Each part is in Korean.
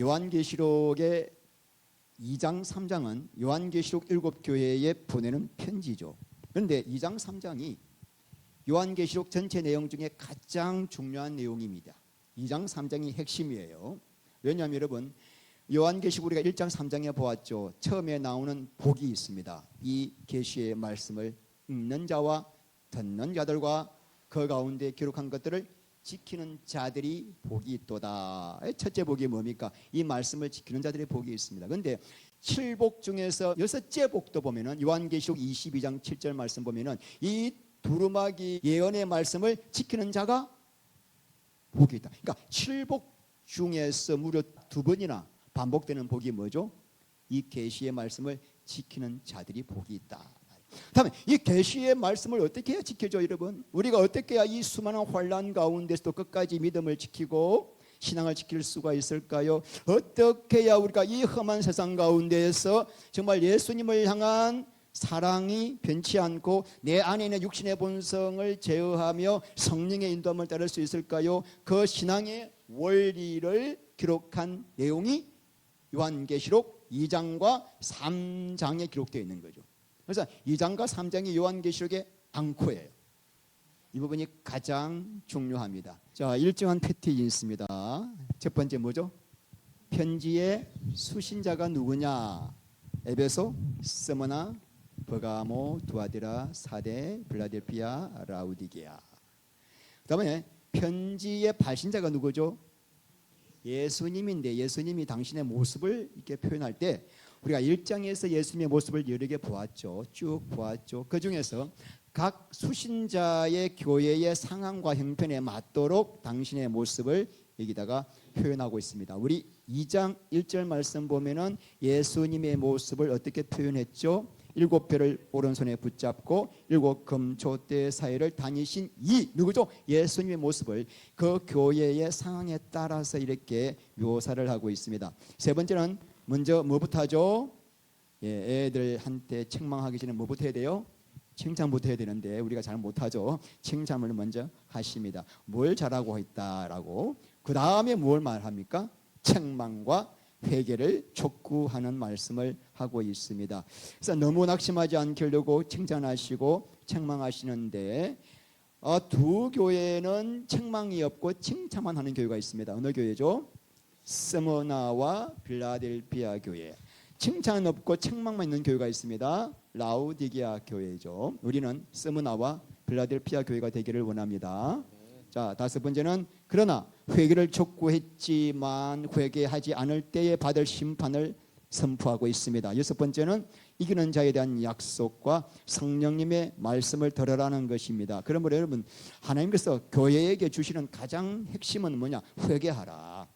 요한계시록의 2장 3장은 요한계시록 7교회에 보내는 편지죠. 그런데 2장 3장이 요한계시록 전체 내용 중에 가장 중요한 내용입니다. 2장 3장이 핵심이에요. 왜냐하면 여러분, 요한계시록 우리가 1장 3장에 보았죠. 처음에 나오는 복이 있습니다. 이 계시의 말씀을 읽는 자와 듣는 자들과 그 가운데 기록한 것들을 지키는 자들이 복이 있도다. 첫째 복이 뭡니까? 이 말씀을 지키는 자들의 복이 있습니다. 그런데 7복 중에서 여섯째 복도 보면은 요한계시록 22장 7절 말씀 보면은 이 두루마기 예언의 말씀을 지키는 자가 복이 있다. 그러니까 7복 중에서 무려 2번이나 반복되는 복이 뭐죠? 이 계시의 말씀을 지키는 자들이 복이 있다. 다음에 이 계시의 말씀을 어떻게 해야 지켜줘, 여러분? 우리가 어떻게 해야 이 수많은 환난 가운데서도 끝까지 믿음을 지키고 신앙을 지킬 수가 있을까요? 어떻게 해야 우리가 이 험한 세상 가운데에서 정말 예수님을 향한 사랑이 변치 않고 내 안에 있는 육신의 본성을 제어하며 성령의 인도함을 따를 수 있을까요? 그 신앙의 원리를 기록한 내용이 요한계시록 2장과 3장에 기록되어 있는 거죠. 그래서 2장과 3장이 요한계시록의 앙코예요. 이 부분이 가장 중요합니다. 자, 일정한 패티지 있습니다. 첫 번째 뭐죠? 편지의 수신자가 누구냐? 에베소, 스무나, 버가모, 두아디라, 사데, 빌라델피아, 라우디게아. 그 다음에 편지의 발신자가 누구죠? 예수님인데 예수님이 당신의 모습을 이렇게 표현할 때 우리가 1장에서 예수님의 모습을 여러 개 보았죠. 쭉 보았죠. 그 중에서 각 수신자의 교회의 상황과 형편에 맞도록 당신의 모습을 여기다가 표현하고 있습니다. 우리 2장 1절 말씀 보면은 예수님의 모습을 어떻게 표현했죠? 7별을 오른손에 붙잡고 7 금초대 사이를 다니신 이 누구죠? 예수님의 모습을 그 교회의 상황에 따라서 이렇게 묘사를 하고 있습니다. 세 번째는 먼저 뭐부터 하죠? 애들한테 책망하기 전에 뭐부터 해야 돼요? 칭찬부터 해야 되는데 우리가 잘 못하죠. 칭찬을 먼저 하십니다. 뭘 잘하고 있다라고. 그 다음에 뭘 말합니까? 책망과 회개를 촉구하는 말씀을 하고 있습니다. 그래서 너무 낙심하지 않으려고 칭찬하시고 책망하시는데 두 교회는 책망이 없고 칭찬만 하는 교회가 있습니다. 어느 교회죠? 스무나와 빌라델피아 교회. 칭찬은 없고 책망만 있는 교회가 있습니다. 라우디게아 교회죠. 우리는 스무나와 빌라델피아 교회가 되기를 원합니다. 자, 다섯 번째는 그러나 회개를 촉구했지만 회개하지 않을 때에 받을 심판을 선포하고 있습니다. 여섯 번째는 이기는 자에 대한 약속과 성령님의 말씀을 들으라는 것입니다. 그러므로 여러분, 하나님께서 교회에게 주시는 가장 핵심은 뭐냐? 회개하라.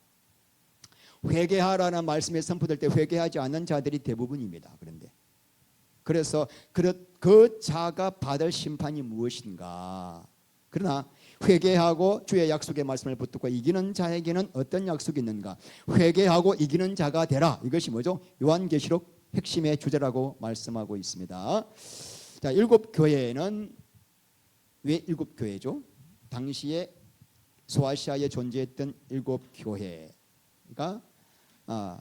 회개하라는 말씀이 선포될 때 회개하지 않는 자들이 대부분입니다. 그런데 그래서 그 자가 받을 심판이 무엇인가? 그러나 회개하고 주의 약속의 말씀을 붙들고 이기는 자에게는 어떤 약속이 있는가? 회개하고 이기는 자가 되라. 이것이 뭐죠? 요한계시록 핵심의 주제라고 말씀하고 있습니다. 자, 7교회는 왜 7교회죠? 당시에 소아시아에 존재했던 7교회가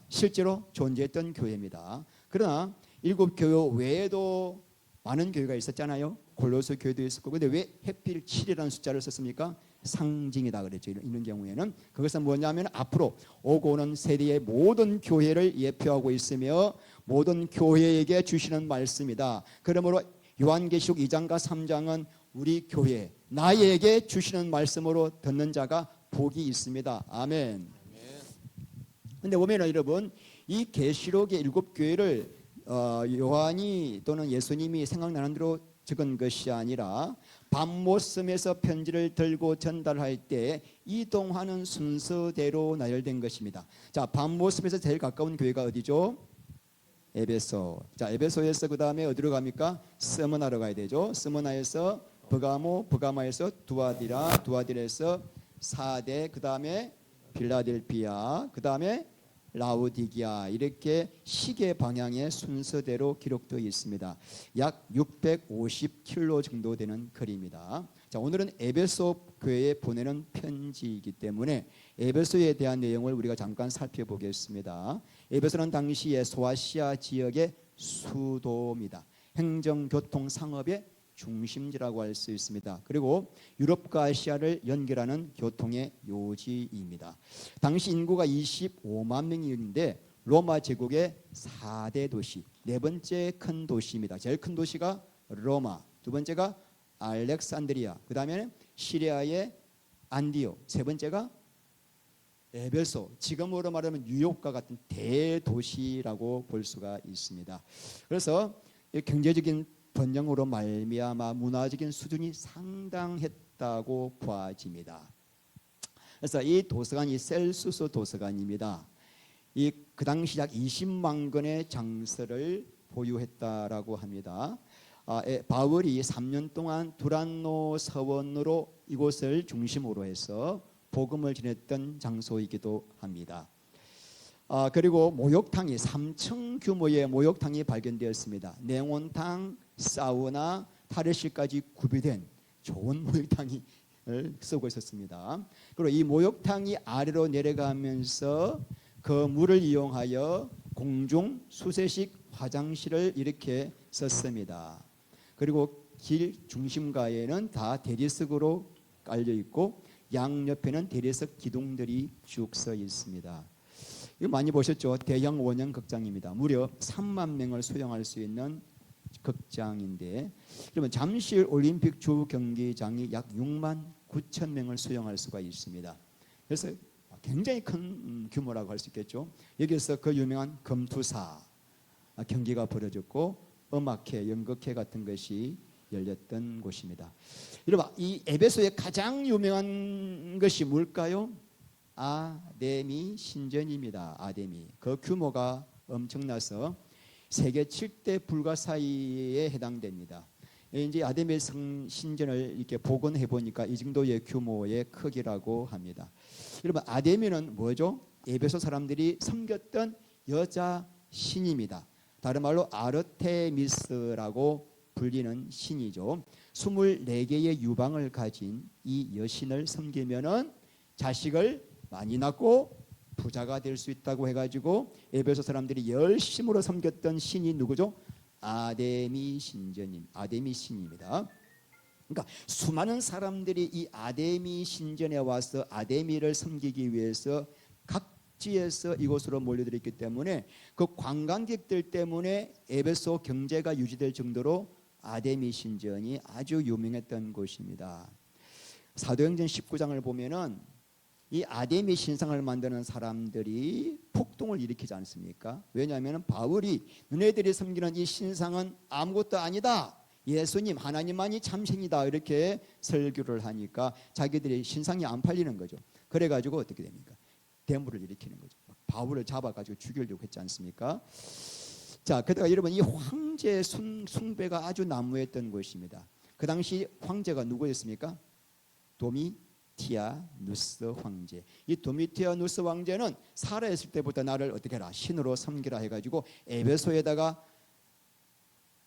실제로 존재했던 교회입니다. 그러나 7교회 외에도 많은 교회가 있었잖아요. 골로새 교회도 있었고. 근데 왜 해필 7이라는 숫자를 썼습니까? 상징이다 그랬죠. 이런 경우에는 그것은 뭐냐면 앞으로 오고 오는 세대의 모든 교회를 예표하고 있으며 모든 교회에게 주시는 말씀이다. 그러므로 요한계시록 2장과 3장은 우리 교회 나에게 주시는 말씀으로 듣는 자가 복이 있습니다. 아멘. 근데 보면은 여러분, 이 계시록의 7교회를 요한이 또는 예수님이 생각나는 대로 적은 것이 아니라 밤모섬에서 편지를 들고 전달할 때 이동하는 순서대로 나열된 것입니다. 자, 밤모섬에서 제일 가까운 교회가 어디죠? 에베소. 자, 에베소에서 그 다음에 어디로 갑니까? 스무나로 가야 되죠. 스무나에서 버가모, 버가마에서 두아디라, 두아디라에서 사데, 그 다음에 빌라델피아, 그 다음에 라우디게아. 이렇게 시계 방향의 순서대로 기록되어 있습니다. 약 650km 정도 되는 거리입니다. 자, 오늘은 에베소 교회에 보내는 편지이기 때문에 에베소에 대한 내용을 우리가 잠깐 살펴보겠습니다. 에베소는 당시의 소아시아 지역의 수도입니다. 행정, 교통, 상업의 중심지라고 할 수 있습니다. 그리고 유럽과 아시아를 연결하는 교통의 요지입니다. 당시 인구가 25만 명이었는데 로마 제국의 4대 도시, 네 번째 큰 도시입니다. 제일 큰 도시가 로마, 두 번째가 알렉산드리아, 그 다음에는 시리아의 안디오, 세 번째가 에베소, 지금으로 말하면 뉴욕과 같은 대도시라고 볼 수가 있습니다. 그래서 경제적인 번영으로 말미암아 문화적인 수준이 상당했다고 보아집니다. 그래서 이 도서관이 셀수스 도서관입니다. 그 당시 약 20만 권의 장서를 보유했다라고 합니다. 바울이 3년 동안 두란노 서원으로 이곳을 중심으로 해서 복음을 전했던 장소이기도 합니다. 그리고 목욕탕이 3층 규모의 목욕탕이 발견되었습니다. 냉온탕, 사우나, 탈의실까지 구비된 좋은 목욕탕이 쓰고 있었습니다. 그리고 이 목욕탕이 아래로 내려가면서 그 물을 이용하여 공중 수세식 화장실을 이렇게 썼습니다. 그리고 길 중심가에는 다 대리석으로 깔려 있고 양옆에는 대리석 기둥들이 쭉 서 있습니다. 이거 많이 보셨죠? 대형 원형 극장입니다. 무려 3만 명을 수용할 수 있는 극장인데, 그러면 잠실 올림픽 주 경기장이 약 6만 9천 명을 수용할 수가 있습니다. 그래서 굉장히 큰 규모라고 할 수 있겠죠. 여기서 그 유명한 검투사 경기가 벌어졌고 음악회, 연극회 같은 것이 열렸던 곳입니다. 여러분, 이 에베소의 가장 유명한 것이 뭘까요? 아데미 신전입니다. 아데미. 그 규모가 엄청나서 세계 7대 불가 사이에 해당됩니다. 이제 아데미 신전을 이렇게 복원해 보니까 이 정도의 규모의 크기라고 합니다. 여러분, 아데미는 뭐죠? 에베소 사람들이 섬겼던 여자 신입니다. 다른 말로 아르테미스라고 불리는 신이죠. 24개의 유방을 가진 이 여신을 섬기면은 자식을 많이 낳고 부자가 될 수 있다고 해가지고 에베소 사람들이 열심으로 섬겼던 신이 누구죠? 아데미 신입니다. 그러니까 수많은 사람들이 이 아데미 신전에 와서 아데미를 섬기기 위해서 각지에서 이곳으로 몰려들었기 때문에 그 관광객들 때문에 에베소 경제가 유지될 정도로 아데미 신전이 아주 유명했던 곳입니다. 사도행전 19장을 보면은 이 아데미 신상을 만드는 사람들이 폭동을 일으키지 않습니까? 왜냐하면 바울이 너네들이 섬기는 이 신상은 아무것도 아니다, 예수님 하나님만이 참신이다, 이렇게 설교를 하니까 자기들이 신상이 안 팔리는 거죠. 그래가지고 어떻게 됩니까? 대물을 일으키는 거죠. 바울을 잡아가지고 죽이려고 했지 않습니까? 자, 게다가 여러분, 이 황제 숭배가 아주 난무했던 곳입니다. 그 당시 황제가 누구였습니까? 도미티아누스 황제. 이 도미티아누스 황제는 살아있을 때부터 나를 어떻게 해라, 신으로 섬기라 해가지고 에베소에다가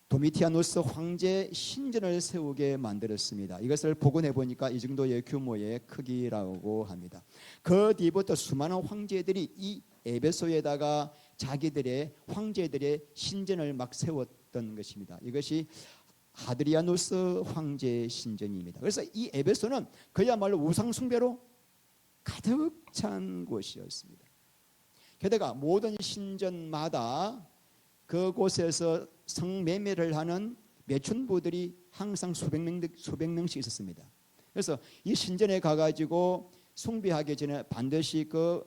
도미티아누스 황제 신전을 세우게 만들었습니다. 이것을 복원해 보니까 이 정도의 규모의 크기라고 합니다. 그 뒤부터 수많은 황제들이 이 에베소에다가 자기들의 황제들의 신전을 막 세웠던 것입니다. 이것이 하드리아누스 황제 신전입니다. 그래서 이 에베소는 그야말로 우상 숭배로 가득 찬 곳이었습니다. 게다가 모든 신전마다 그곳에서 성매매를 하는 매춘부들이 항상 수백 명씩 있었습니다. 그래서 이 신전에 가가지고 숭배하기 전에 반드시 그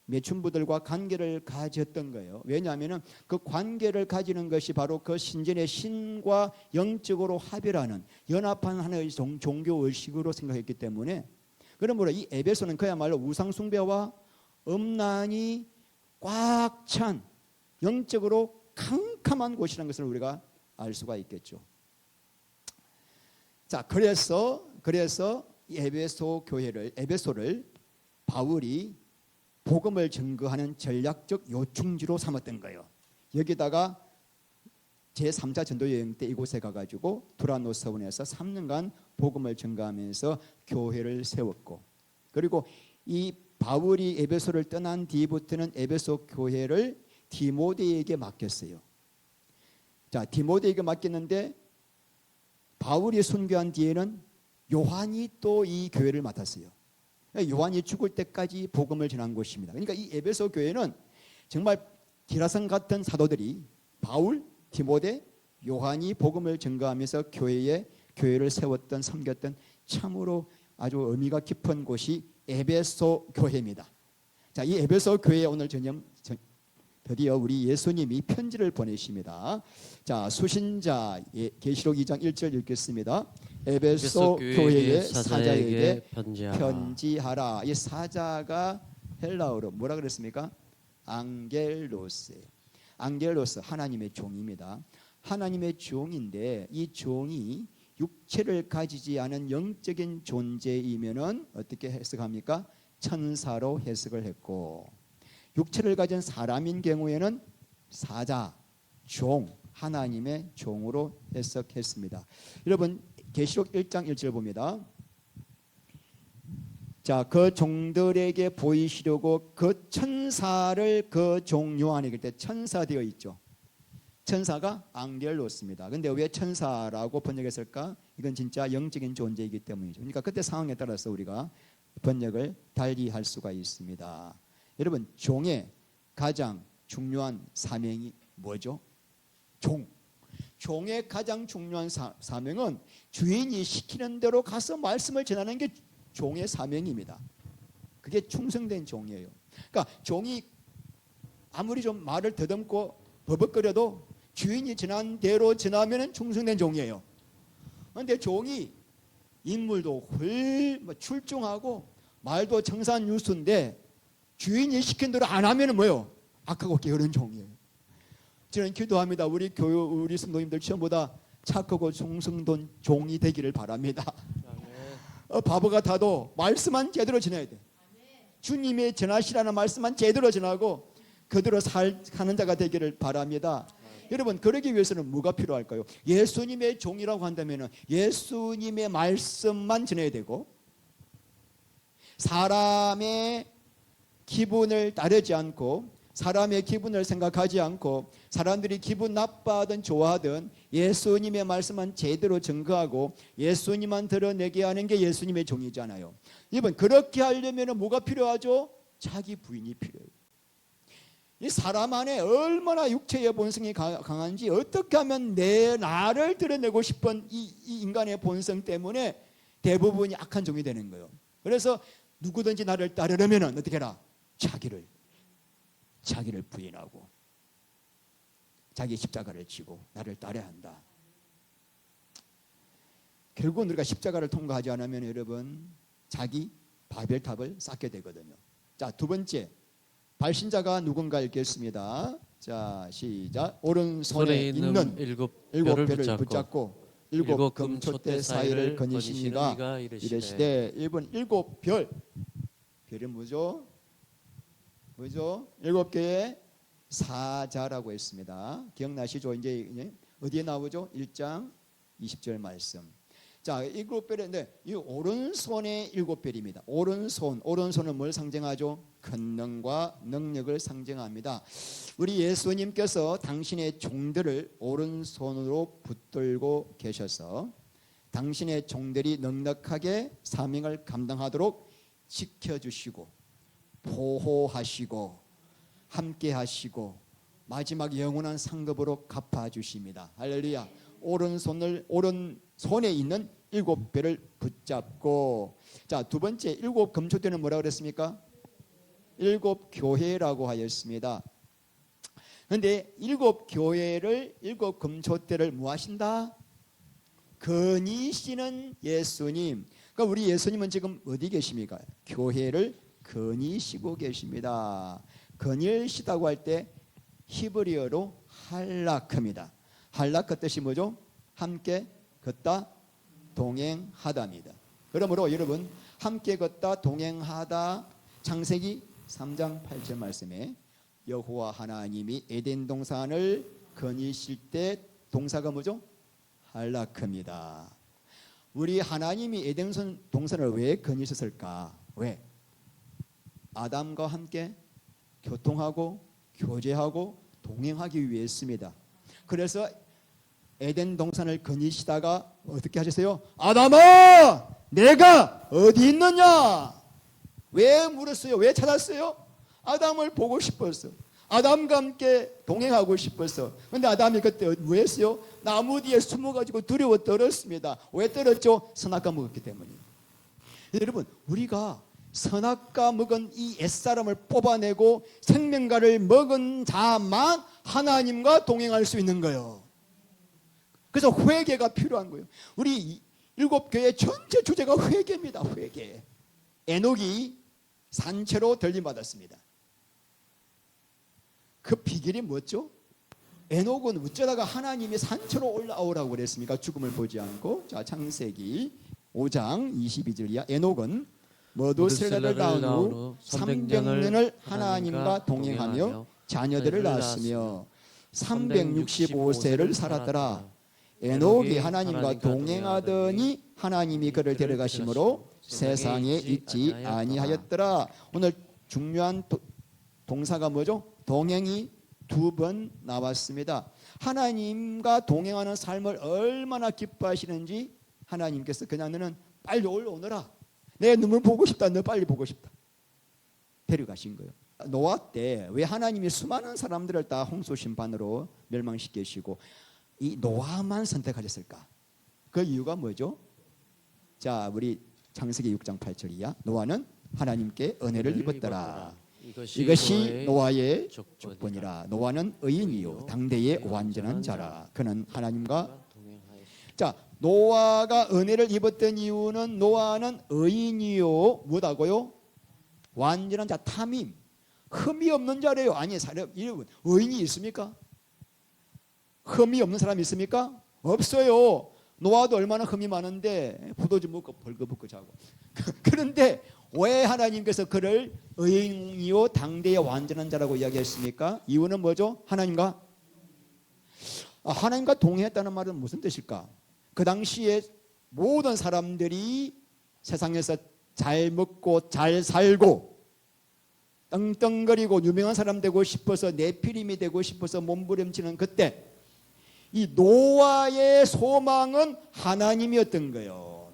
매춘부들과 관계를 가졌던 거예요. 왜냐하면 그 관계를 가지는 것이 바로 그 신전의 신과 영적으로 합일하는 연합한 하나의 종교 의식으로 생각했기 때문에, 그러므로 이 에베소는 그야말로 우상 숭배와 음란이 꽉 찬 영적으로 캄캄한 곳이라는 것을 우리가 알 수가 있겠죠. 자, 그래서 이 에베소를 바울이 복음을 증거하는 전략적 요충지로 삼았던 거예요. 여기다가 제3차 전도 여행 때 이곳에 가가지고 두란노 서원에서 3년간 복음을 전가하면서 교회를 세웠고, 그리고 이 바울이 에베소를 떠난 뒤부터는 에베소 교회를 디모데에게 맡겼어요. 자, 디모데에게 맡겼는데 바울이 순교한 뒤에는 요한이 또 이 교회를 맡았어요. 요한이 죽을 때까지 복음을 전한 곳입니다. 그러니까 이 에베소 교회는 정말 기라성 같은 사도들이 바울, 디모데, 요한이 복음을 전가하면서 교회를 세웠던, 섬겼던 참으로 아주 의미가 깊은 곳이 에베소 교회입니다. 자, 이 에베소 교회에 오늘 저녁 드디어 우리 예수님이 편지를 보내십니다. 자, 수신자 계시록 2장 1절 읽겠습니다. 에베소 교회의 사자에게 편지하라. 이 사자가 헬라어로 뭐라 그랬습니까? 앙겔로스. 앙겔로스, 하나님의 종입니다. 하나님의 종인데 이 종이 육체를 가지지 않은 영적인 존재이면은 어떻게 해석합니까? 천사로 해석을 했고, 육체를 가진 사람인 경우에는 사자, 종, 하나님의 종으로 해석했습니다. 여러분 계시록 1장 1절 봅니다. 자, 그 종들에게 보이시려고 그 천사를 그 종 요한에게, 때 천사 되어 있죠. 천사가 앙겔로스입니다. 근데 왜 천사라고 번역했을까? 이건 진짜 영적인 존재이기 때문이죠. 그러니까 그때 상황에 따라서 우리가 번역을 달리할 수가 있습니다. 여러분, 종의 가장 중요한 사명이 뭐죠? 종의 가장 중요한 사명은 주인이 시키는 대로 가서 말씀을 전하는 게 종의 사명입니다. 그게 충성된 종이에요. 그러니까 종이 아무리 좀 말을 더듬고 버벅거려도 주인이 전한 대로 전하면 충성된 종이에요. 그런데 종이 인물도 출중하고 말도 청산유수인데 주인이 시킨 대로 안 하면 뭐예요? 악하고 게으른 종이에요. 저는 기도합니다. 우리 성도님들 시험보다 착하고 충성된 종이 되기를 바랍니다. 바보 같아도 말씀만 제대로 전해야 돼. 주님의 전하시라는 말씀만 제대로 전하고 그대로 사는 자가 되기를 바랍니다. 여러분, 그러기 위해서는 뭐가 필요할까요? 예수님의 종이라고 한다면 예수님의 말씀만 전해야 되고, 사람의 기분을 따르지 않고, 사람의 기분을 생각하지 않고, 사람들이 기분 나빠하든 좋아하든 예수님의 말씀만 제대로 증거하고 예수님만 드러내게 하는 게 예수님의 종이잖아요. 여러분, 그렇게 하려면 뭐가 필요하죠? 자기 부인이 필요해요. 이 사람 안에 얼마나 육체의 본성이 강한지, 어떻게 하면 나를 드러내고 싶은 이 인간의 본성 때문에 대부분이 악한 종이 되는 거예요. 그래서 누구든지 나를 따르려면 어떻게 해라? 자기를 부인하고 자기 십자가를 지고 나를 따라야 한다. 결국은 우리가 십자가를 통과하지 않으면 여러분 자기 바벨탑을 쌓게 되거든요. 자, 두 번째, 발신자가 누군가 읽겠습니다. 자, 시작. 오른손에 있는 일곱 별을 붙잡고 일곱 금촛대 사이를 거니시니가 이르시되. 일곱 별은 뭐죠? 일곱 개의 사자라고 했습니다. 기억나시죠? 이제 어디에 나오죠? 1장 20절 말씀. 자, 일곱 별인데 이 오른손의 일곱 별입니다. 오른손은 뭘 상징하죠? 권능과 능력을 상징합니다. 우리 예수님께서 당신의 종들을 오른손으로 붙들고 계셔서 당신의 종들이 넉넉하게 사명을 감당하도록 지켜주시고 보호하시고 함께하시고 마지막 영원한 상급으로 갚아주십니다. 할렐루야. 오른손에 있는 일곱 별을 붙잡고. 자, 두 번째, 일곱 금초대는 뭐라고 그랬습니까? 일곱 교회라고 하였습니다. 그런데 일곱 교회를, 일곱 금초대를 뭐 하신다? 거니시는 예수님. 그러니까 우리 예수님은 지금 어디 계십니까? 교회를 거니시고 계십니다. 거니시다고 할 때 히브리어로 할라크입니다. 할라크 뜻이 뭐죠? 함께 걷다, 동행하다입니다. 그러므로 여러분, 함께 걷다, 동행하다, 창세기 3장 8절 말씀에 여호와 하나님이 에덴 동산을 거니실 때 동사가 뭐죠? 할라크입니다. 우리 하나님이 에덴 동산을 왜 건지셨을까? 왜? 아담과 함께 교통하고 교제하고 동행하기 위해였습니다. 그래서 에덴 동산을 거니시다가 어떻게 하셨어요? 아담아, 내가 어디 있느냐? 왜 물었어요? 왜 찾았어요? 아담을 보고 싶었어. 아담과 함께 동행하고 싶었어. 근데 아담이 그때 뭐 했어요? 나무 뒤에 숨어가지고 두려워 떨었습니다. 왜 떨었죠? 선악과 먹었기 때문이에요. 여러분, 우리가 선악과 먹은 이 옛사람을 뽑아내고 생명과를 먹은 자만 하나님과 동행할 수 있는 거예요. 그래서 회개가 필요한 거예요. 우리 일곱 교회 전체 주제가 회개입니다. 회개. 에녹이 산채로 들림받았습니다. 그 비결이 뭐죠? 에녹은 어쩌다가 하나님이 산채로 올라오라고 그랬습니까? 죽음을 보지 않고. 자, 창세기 5장 22절 이하. 에녹은 머두셀라를 낳은 후 300년을 하나님과 동행하며 자녀들을 낳았으며 365세를 살았더라. 에녹이 하나님과 동행하더니 하나님이 그를 데려가심으로 세상에 있지 아니하였더라. 오늘 중요한 동사가 뭐죠? 동행이 2번 나왔습니다. 하나님과 동행하는 삶을 얼마나 기뻐하시는지 하나님께서 그냥 너는 빨리 올라오너라. 내 눈물 보고 싶다. 너 빨리 보고 싶다. 데려가신 거예요. 노아 때 왜 하나님이 수많은 사람들을 다 홍수 심판으로 멸망시키시고 이 노아만 선택하셨을까? 그 이유가 뭐죠? 자, 우리 창세기 6장 8절 이하. 노아는 하나님께 은혜를 입었더라. 이것이 노아의 족본이라. 노아는 의인이요 당대의 완전한 자라. 그는 하나님과 자, 노아가 은혜를 입었던 이유는 노아는 의인이요 뭐다고요? 완전한 자, 탐임, 흠이 없는 자래요. 아니, 사람 여러분, 의인이 있습니까? 흠이 없는 사람이 있습니까? 없어요. 노아도 얼마나 흠이 많은데 포도주 먹고 벌거벗고 자고. 그런데 왜 하나님께서 그를 의인이요 당대의 완전한 자라고 이야기했습니까? 이유는 뭐죠? 하나님과 동행했다는 말은 무슨 뜻일까? 그 당시에 모든 사람들이 세상에서 잘 먹고 잘 살고 떵떵거리고 유명한 사람 되고 싶어서 네피림이 되고 싶어서 몸부림치는 그때 이 노아의 소망은 하나님이었던 거예요.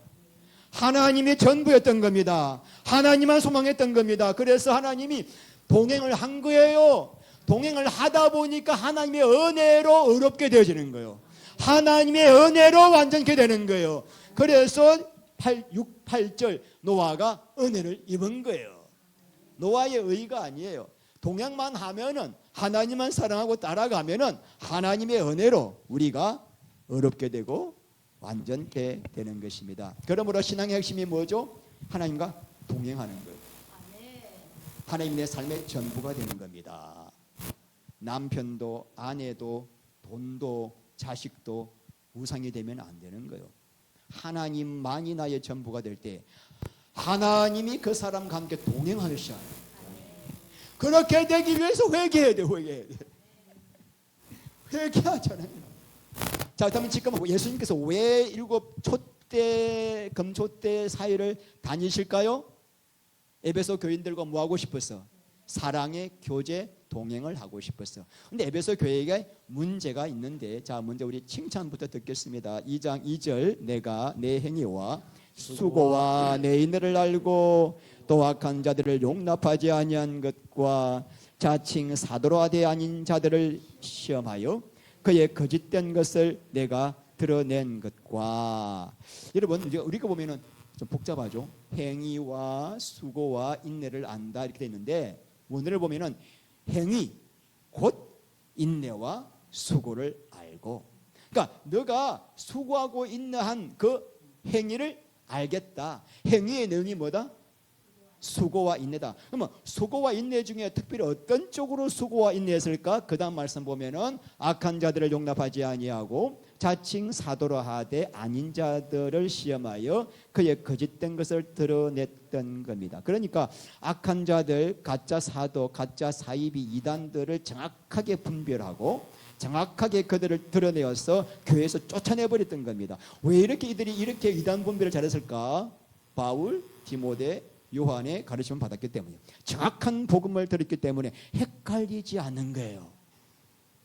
하나님이 전부였던 겁니다. 하나님만 소망했던 겁니다. 그래서 하나님이 동행을 한 거예요. 동행을 하다 보니까 하나님의 은혜로 의롭게 되어지는 거예요. 하나님의 은혜로 완전케 되는 거예요. 그래서 8절 노아가 은혜를 입은 거예요. 노아의 의가 아니에요. 동행만 하면은 하나님만 사랑하고 따라가면은 하나님의 은혜로 우리가 의롭게 되고 완전케 되는 것입니다. 그러므로 신앙의 핵심이 뭐죠? 하나님과 동행하는 거예요. 하나님 내 삶의 전부가 되는 겁니다. 남편도 아내도 돈도 자식도 우상이 되면 안 되는 거예요. 하나님만이 나의 전부가 될 때 하나님이 그 사람과 함께 동행하셔야 해요. 그렇게 되기 위해서 회개해야 돼. 회개하잖아요. 자, 그러면 지금 예수님께서 왜 7 촛대 금촛대 사이를 다니실까요? 에베소 교인들과 뭐 하고 싶었어? 사랑의 교제 동행을 하고 싶었어. 근데 에베소 교회에 문제가 있는데, 자, 먼저 우리 칭찬부터 듣겠습니다. 2장 2절. 내가 내 행위와 수고와 내 인내를 알고 또 악한 자들을 용납하지 아니한 것과 자칭 사도라되 아닌 자들을 시험하여 그의 거짓된 것을 내가 드러낸 것과. 여러분, 이제 우리가 보면은 좀 복잡하죠. 행위와 수고와 인내를 안다 이렇게 돼 있는데, 오늘을 보면은 행위 곧 인내와 수고를 알고, 그러니까 너가 수고하고 인내한 그 행위를 알겠다. 행위의 내용이 뭐다? 수고와 인내다. 그러면 수고와 인내 중에 특별히 어떤 쪽으로 수고와 인내했을까? 그 다음 말씀 보면은 악한 자들을 용납하지 아니하고 자칭 사도로 하되 아닌 자들을 시험하여 그의 거짓된 것을 드러냈던 겁니다. 그러니까 악한 자들, 가짜 사도, 가짜 사이비, 이단들을 정확하게 분별하고 정확하게 그들을 드러내어서 교회에서 쫓아내버렸던 겁니다. 왜 이들이 이렇게 이단 분별을 잘했을까? 바울, 디모데, 요한의 가르침을 받았기 때문에, 정확한 복음을 들었기 때문에 헷갈리지 않는 거예요.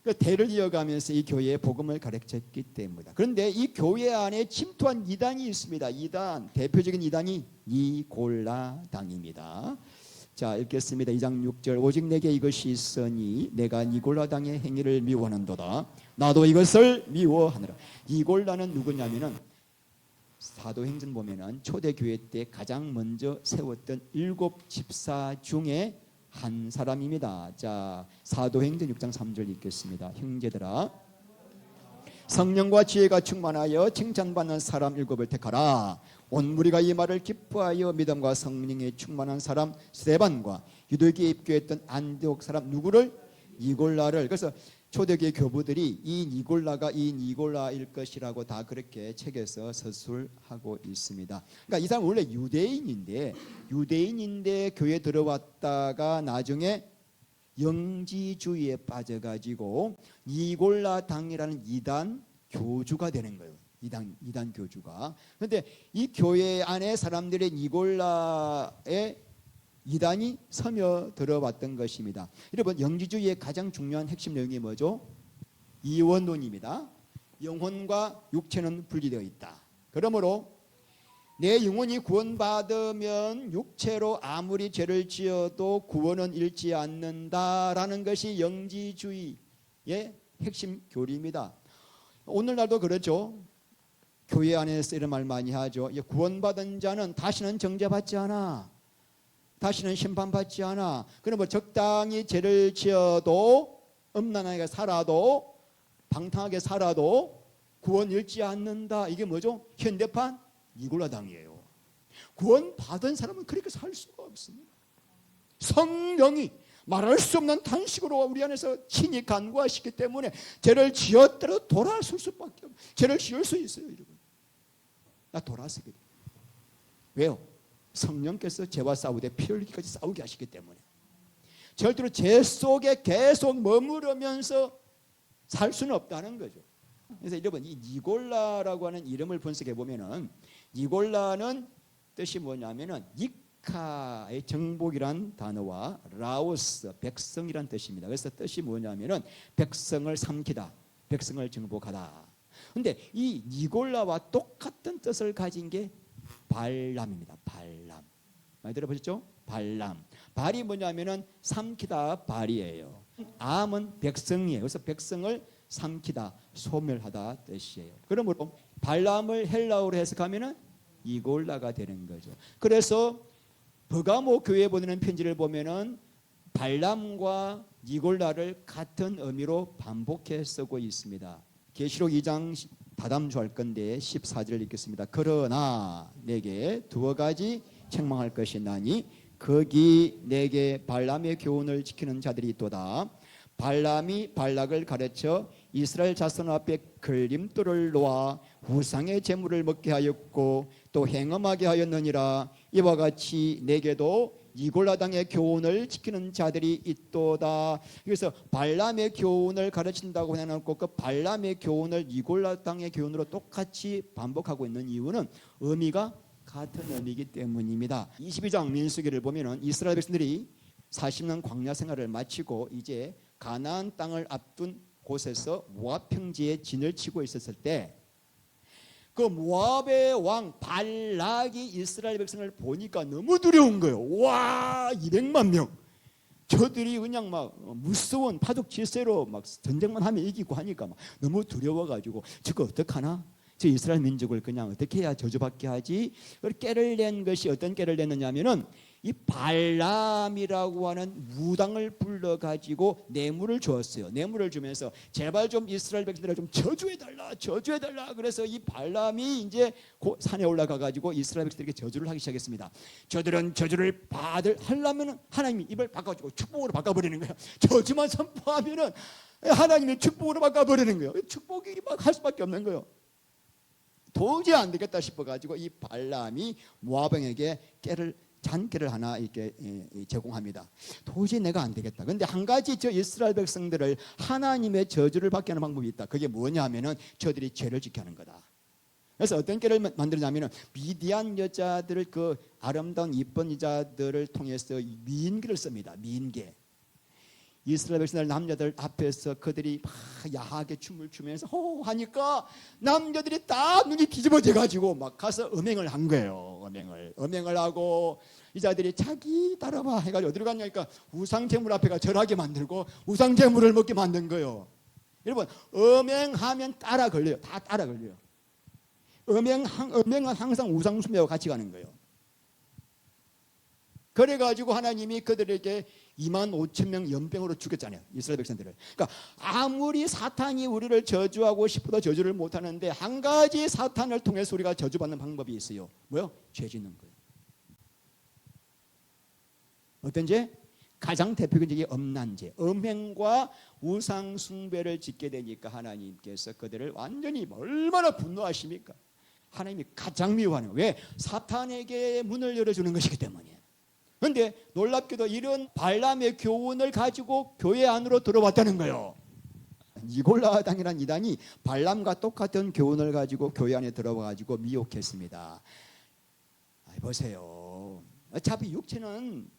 그 대를 이어가면서 이 교회에 복음을 가르쳤기 때문이다. 그런데 이 교회 안에 침투한 이단이 있습니다. 이단, 대표적인 이단이 니골라당입니다. 자, 읽겠습니다. 2장 6절. 오직 내게 이것이 있으니 내가 니골라당의 행위를 미워하는도다. 나도 이것을 미워하느라. 니골라는 누구냐면은 사도행전 보면은 초대교회 때 가장 먼저 세웠던 7 집사 중에 한 사람입니다. 자, 사도행전 6장 3절 읽겠습니다. 형제들아, 성령과 지혜가 충만하여 칭찬받는 사람 7을 택하라. 온 무리가 이 말을 기뻐하여 믿음과 성령에 충만한 사람 스데반과 유대교에 입교했던 안디옥 사람 누구를? 니골라를. 그래서 초대교회 교부들이 이 니골라가 이 니골라일 것이라고 다 그렇게 책에서 서술하고 있습니다. 그러니까 이 사람 원래 유대인인데 교회에 들어왔다가 나중에 영지주의에 빠져가지고 니골라당이라는 이단 교주가 되는 거예요. 이단 교주가. 그런데 이 교회 안에 사람들의 니골라의 이단이 서며 들어왔던 것입니다. 여러분, 영지주의의 가장 중요한 핵심 내용이 뭐죠? 이원론입니다. 영혼과 육체는 분리되어 있다. 그러므로 내 영혼이 구원받으면 육체로 아무리 죄를 지어도 구원은 잃지 않는다라는 것이 영지주의의 핵심 교리입니다. 오늘날도 그렇죠. 교회 안에서 이런 말 많이 하죠. 구원받은 자는 다시는 정죄받지 않아. 다시는 심판받지 않아. 그러면 적당히 죄를 지어도, 음란하게 살아도, 방탕하게 살아도 구원 잃지 않는다. 이게 뭐죠? 현대판 니골라당이에요. 구원받은 사람은 그렇게 살 수가 없습니다. 성령이 말할 수 없는 탄식으로 우리 안에서 친히 간구하시기 때문에 죄를 지었더라도 돌아설 수밖에 없어요. 죄를 지을 수 있어요, 여러분. 나 돌아서게 돼요. 왜요? 성령께서 죄와 싸우되 피 흘리기까지 싸우게 하시기 때문에 절대로 죄 속에 계속 머무르면서 살 수는 없다는 거죠. 그래서 여러분, 이 니골라라고 하는 이름을 분석해 보면은 니골라는 뜻이 뭐냐면은 니카의 정복이란 단어와 라오스 백성이란 뜻입니다. 그래서 뜻이 뭐냐면은 백성을 삼키다, 백성을 정복하다. 근데 이 니골라와 똑같은 뜻을 가진 게 발람입니다. 발람. 많이 들어보셨죠? 발람. 발이 뭐냐면은 삼키다 발이에요. 암은 백성이에요. 그래서 백성을 삼키다, 소멸하다 뜻이에요. 그러므로 발람을 헬라어로 해석하면은 니골라가 되는 거죠. 그래서 버가모 교회에 보내는 편지를 보면은 발람과 니골라를 같은 의미로 반복해 쓰고 있습니다. 계시록 2장 다담주할 건데 14절을 읽겠습니다. 그러나 내게 두어 가지 책망할 것이 나니 거기 내게 발람의 교훈을 지키는 자들이 있도다. 발람이 발락을 가르쳐 이스라엘 자손 앞에 걸림돌을 놓아 우상의 제물을 먹게 하였고 또 행음하게 하였느니라. 이와 같이 내게도 니골라당의 교훈을 지키는 자들이 있도다. 그래서 발람의 교훈을 가르친다고 해놓고 그 발람의 교훈을 니골라당의 교훈으로 똑같이 반복하고 있는 이유는 의미가 같은 의미이기 때문입니다. 22장 민수기를 보면은 이스라엘 백성들이 40년 광야 생활을 마치고 이제 가나안 땅을 앞둔 곳에서 모압 평지에 진을 치고 있었을 때 그 모압의 왕 발락이 이스라엘 백성을 보니까 너무 두려운 거예요. 와, 200만 명. 저들이 그냥 막 무서운 파독 질세로 막 전쟁만 하면 이기고 하니까 막 너무 두려워가지고 저거 어떡하나? 저 이스라엘 민족을 그냥 어떻게 해야 저주받게 하지? 깨를 낸 것이 어떤 깨를 냈느냐면은 이 발람이라고 하는 무당을 불러가지고 뇌물을 주었어요. 뇌물을 주면서 제발 좀 이스라엘 백성들을 좀 저주해달라, 저주해달라. 그래서 이 발람이 이제 산에 올라가가지고 이스라엘 백성들에게 저주를 하기 시작했습니다. 저들은 저주를 하려면 하나님이 입을 바꿔주고 축복으로 바꿔버리는 거예요. 저주만 선포하면은 하나님이 축복으로 바꿔버리는 거예요. 축복이 막 할 수밖에 없는 거예요. 도저히 안 되겠다 싶어가지고 이 발람이 모압왕에게 잔깨를 하나 이렇게 제공합니다. 도저히 내가 안 되겠다. 그런데 한 가지 저 이스라엘 백성들을 하나님의 저주를 받게 하는 방법이 있다. 그게 뭐냐 하면은 저들이 죄를 지켜 하는 거다. 그래서 어떤 깨를 만들냐면은 미디안 여자들을 그 아름다운 이쁜 여자들을 통해서 미인계를 씁니다. 미인계. 이스라엘 백성들 남자들 앞에서 그들이 막 야하게 춤을 추면서 호 하니까 남자들이 다 눈이 뒤집어져 가지고 막 가서 음행을 한 거예요. 음행을 하고 이자들이 자기 따라와 해가지고 어디로 갔냐니까 우상제물 앞에가 절하게 만들고 우상제물을 먹게 만든 거예요. 여러분 음행하면 따라 걸려요. 다 따라 걸려요. 음행은 항상 우상숭배와 같이 가는 거예요. 그래가지고 하나님이 그들에게 25,000명 연병으로 죽였잖아요. 이스라엘 백성들을. 그러니까 아무리 사탄이 우리를 저주하고 싶어도 저주를 못하는데 한 가지 사탄을 통해서 우리가 저주받는 방법이 있어요. 뭐요? 죄 짓는 거예요. 어떤 죄? 가장 대표적인 게 음란죄. 음행과 우상 숭배를 짓게 되니까 하나님께서 그들을 완전히 얼마나 분노하십니까? 하나님이 가장 미워하는 거예요. 왜? 사탄에게 문을 열어주는 것이기 때문이에요. 그런데 놀랍게도 이런 발람의 교훈을 가지고 교회 안으로 들어왔다는 거예요. 니골라당이라는 이단이 발람과 똑같은 교훈을 가지고 교회 안에 들어와가지고 미혹했습니다. 보세요. 어차피 육체는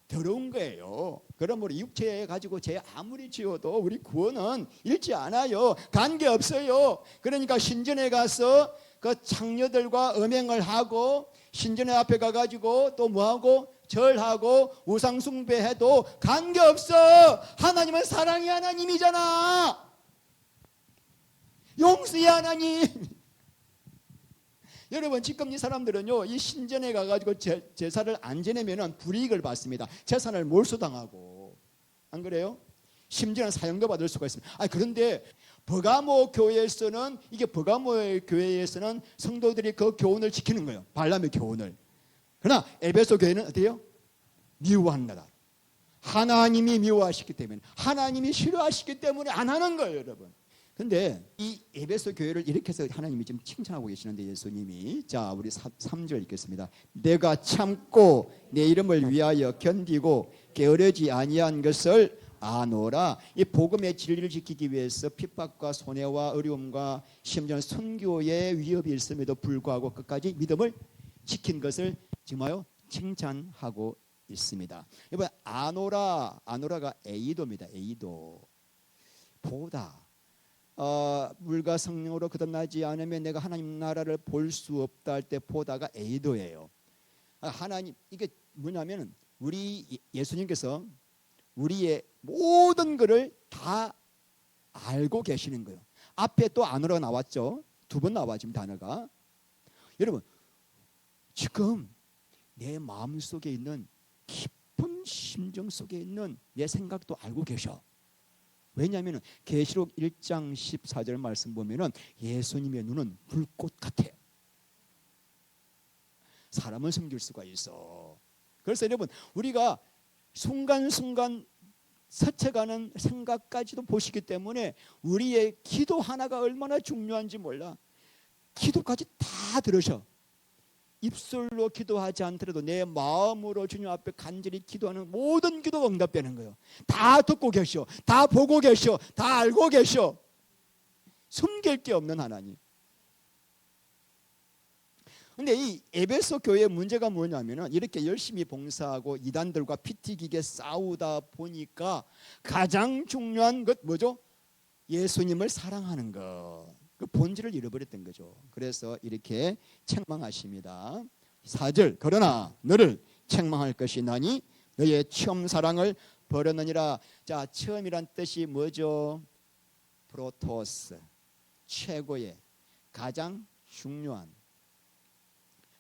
더러운 거예요. 그러므로 육체에 가지고 죄 아무리 지어도 우리 구원은 잃지 않아요. 관계없어요. 그러니까 신전에 가서 그 창녀들과 음행을 하고 신전에 앞에 가가지고 또 뭐하고 절하고 우상숭배해도 관계없어. 하나님은 사랑의 하나님이잖아. 용서의 하나님. 여러분 지금 이 사람들은요 이 신전에 가가지고 제사를 안 지내면 불이익을 받습니다. 재산을 몰수당하고. 안 그래요? 심지어는 사형도 받을 수가 있습니다. 그런데 버가모 교회에서는 버가모의 교회에서는 성도들이 그 교훈을 지키는 거예요. 발람의 교훈을. 그러나 에베소 교회는 어때요? 미워한다. 하나님이 미워하시기 때문에, 하나님이 싫어하시기 때문에 안 하는 거예요, 여러분. 근데 이 에베소 교회를 이렇게 해서 하나님이 지금 칭찬하고 계시는데 예수님이, 자 우리 3절 읽겠습니다. 내가 참고 내 이름을 위하여 견디고 게으르지 아니한 것을 아노라. 이 복음의 진리를 지키기 위해서 핍박과 손해와 어려움과 심지어 순교의 위협이 있음에도 불구하고 끝까지 믿음을 지킨 것을 지금 칭찬하고 있습니다. 이번 아노라가 에이도입니다. 에이도. 보다 물과 성령으로 거듭나지 않으면 내가 하나님 나라를 볼 수 없다 할 때 보다가 에이도예요. 하나님, 이게 뭐냐면은 우리 예수님께서 우리의 모든 것을 다 알고 계시는 거예요. 앞에 또 아노라가 나왔죠. 2번 나와 지금 단어가. 여러분 지금 내 마음속에 있는 깊은 심정 속에 있는 내 생각도 알고 계셔. 왜냐하면 계시록 1장 14절 말씀 보면은 예수님의 눈은 불꽃 같아요. 사람을 숨길 수가 있어. 그래서 여러분 우리가 순간순간 스쳐가는 생각까지도 보시기 때문에 우리의 기도 하나가 얼마나 중요한지 몰라. 기도까지 다 들으셔. 입술로 기도하지 않더라도 내 마음으로 주님 앞에 간절히 기도하는 모든 기도가 응답되는 거예요. 다 듣고 계셔. 다 보고 계셔. 다 알고 계셔. 숨길 게 없는 하나님. 근데 이 에베소 교회의 문제가 뭐냐면은 이렇게 열심히 봉사하고 이단들과 피 튀기게 싸우다 보니까 가장 중요한 것 뭐죠? 예수님을 사랑하는 것. 그 본질을 잃어버렸던 거죠. 그래서 이렇게 책망하십니다. 4절 그러나 너를 책망할 것이 나니 너의 처음 사랑을 버렸느니라. 자, 처음이란 뜻이 뭐죠? 프로토스, 최고의 가장 중요한.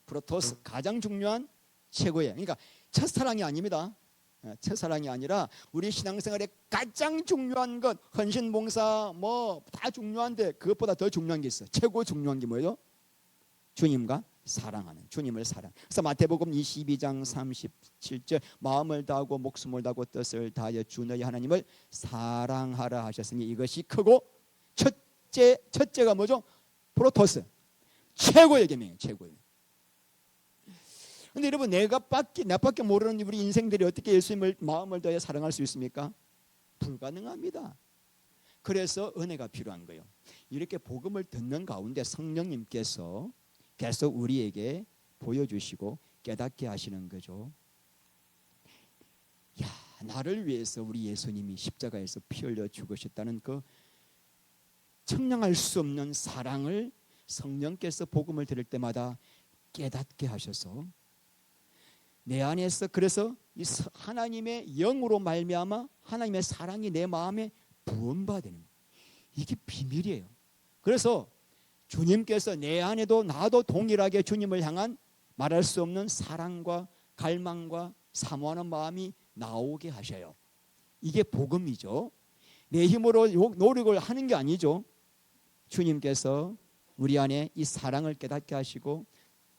프로토스 가장 중요한 최고의. 그러니까 첫사랑이 아닙니다. 첫사랑이 아니라 우리 신앙생활에 가장 중요한 것, 헌신봉사 뭐 다 중요한데 그것보다 더 중요한 게 있어요. 최고 중요한 게 뭐예요? 주님과 사랑하는, 주님을 사랑. 그래서 마태복음 22장 37절 마음을 다하고 목숨을 다하고 뜻을 다하여 주 너희 하나님을 사랑하라 하셨으니 이것이 크고 첫째가 뭐죠? 프로토스, 최고의 계명이에요. 최고의. 근데 여러분 나밖에 모르는 우리 인생들이 어떻게 예수님을 마음을 다해 사랑할 수 있습니까? 불가능합니다. 그래서 은혜가 필요한 거예요. 이렇게 복음을 듣는 가운데 성령님께서 계속 우리에게 보여주시고 깨닫게 하시는 거죠. 야, 나를 위해서 우리 예수님이 십자가에서 피 흘려 죽으셨다는 그 청량할 수 없는 사랑을 성령께서 복음을 들을 때마다 깨닫게 하셔서 내 안에서, 그래서 이 하나님의 영으로 말미암아 하나님의 사랑이 내 마음에 부음받는 거예요. 이게 비밀이에요. 그래서 주님께서 내 안에도 나도 동일하게 주님을 향한 말할 수 없는 사랑과 갈망과 사모하는 마음이 나오게 하셔요. 이게 복음이죠. 내 힘으로 노력을 하는 게 아니죠. 주님께서 우리 안에 이 사랑을 깨닫게 하시고